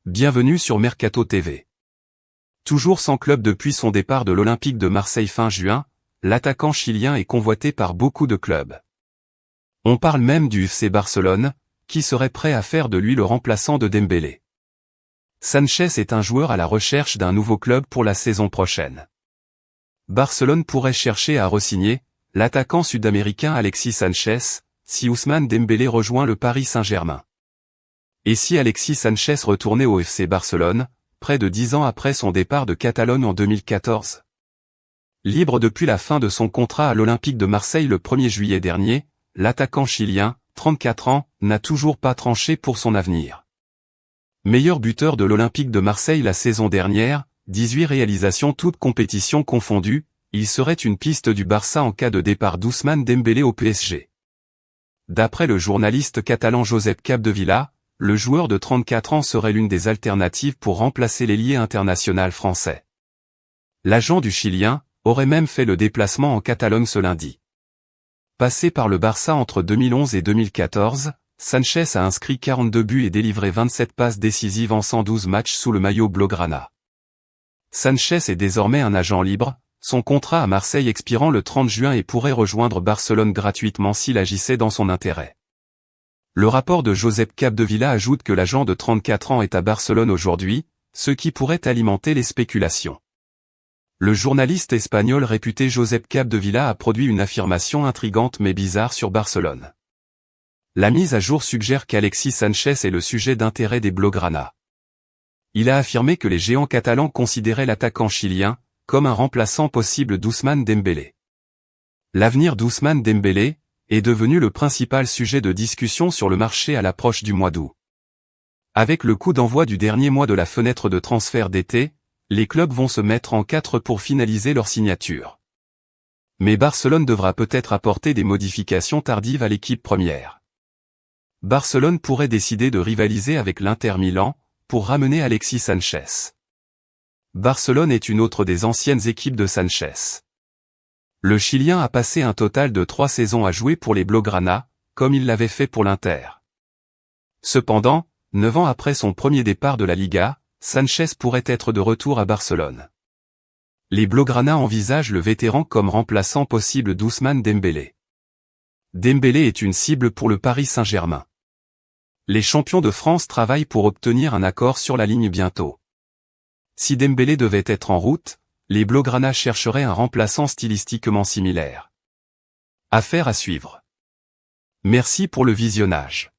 Bienvenue sur Mercato TV. Toujours sans club depuis son départ de l'Olympique de Marseille fin juin, l'attaquant chilien est convoité par beaucoup de clubs. On parle même du FC Barcelone, qui serait prêt à faire de lui le remplaçant de Dembélé. Sanchez est un joueur à la recherche d'un nouveau club pour la saison prochaine. Barcelone pourrait chercher à re-signer l'attaquant sud-américain Alexis Sanchez, si Ousmane Dembélé rejoint le Paris Saint-Germain. Et si Alexis Sanchez retournait au FC Barcelone, près de 10 ans après son départ de Catalogne en 2014? Libre depuis la fin de son contrat à l'Olympique de Marseille le 1er juillet dernier, l'attaquant chilien, 34 ans, n'a toujours pas tranché pour son avenir. Meilleur buteur de l'Olympique de Marseille la saison dernière, 18 réalisations toutes compétitions confondues, il serait une piste du Barça en cas de départ d'Ousmane Dembélé au PSG. D'après le journaliste catalan Josep Capdevila, le joueur de 34 ans serait l'une des alternatives pour remplacer l'ailier international français. L'agent du Chilien aurait même fait le déplacement en Catalogne ce lundi. Passé par le Barça entre 2011 et 2014, Sanchez a inscrit 42 buts et délivré 27 passes décisives en 112 matchs sous le maillot blaugrana. Sanchez est désormais un agent libre, son contrat à Marseille expirant le 30 juin et pourrait rejoindre Barcelone gratuitement s'il agissait dans son intérêt. Le rapport de Josep Capdevila ajoute que l'agent de 34 ans est à Barcelone aujourd'hui, ce qui pourrait alimenter les spéculations. Le journaliste espagnol réputé Josep Capdevila a produit une affirmation intrigante mais bizarre sur Barcelone. La mise à jour suggère qu'Alexis Sanchez est le sujet d'intérêt des blaugrana. Il a affirmé que les géants catalans considéraient l'attaquant chilien comme un remplaçant possible d'Ousmane Dembélé. L'avenir d'Ousmane Dembélé est devenu le principal sujet de discussion sur le marché à l'approche du mois d'août. Avec le coup d'envoi du dernier mois de la fenêtre de transfert d'été, les clubs vont se mettre en quatre pour finaliser leur signature. Mais Barcelone devra peut-être apporter des modifications tardives à l'équipe première. Barcelone pourrait décider de rivaliser avec l'Inter Milan pour ramener Alexis Sanchez. Barcelone est une autre des anciennes équipes de Sanchez. Le Chilien a passé un total de 3 saisons à jouer pour les blaugrana, comme il l'avait fait pour l'Inter. Cependant, 9 ans après son premier départ de la Liga, Sanchez pourrait être de retour à Barcelone. Les blaugrana envisagent le vétéran comme remplaçant possible d'Ousmane Dembélé. Dembélé est une cible pour le Paris Saint-Germain. Les champions de France travaillent pour obtenir un accord sur la ligne bientôt. Si Dembélé devait être en route, les blaugrana chercheraient un remplaçant stylistiquement similaire. Affaire à suivre. Merci pour le visionnage.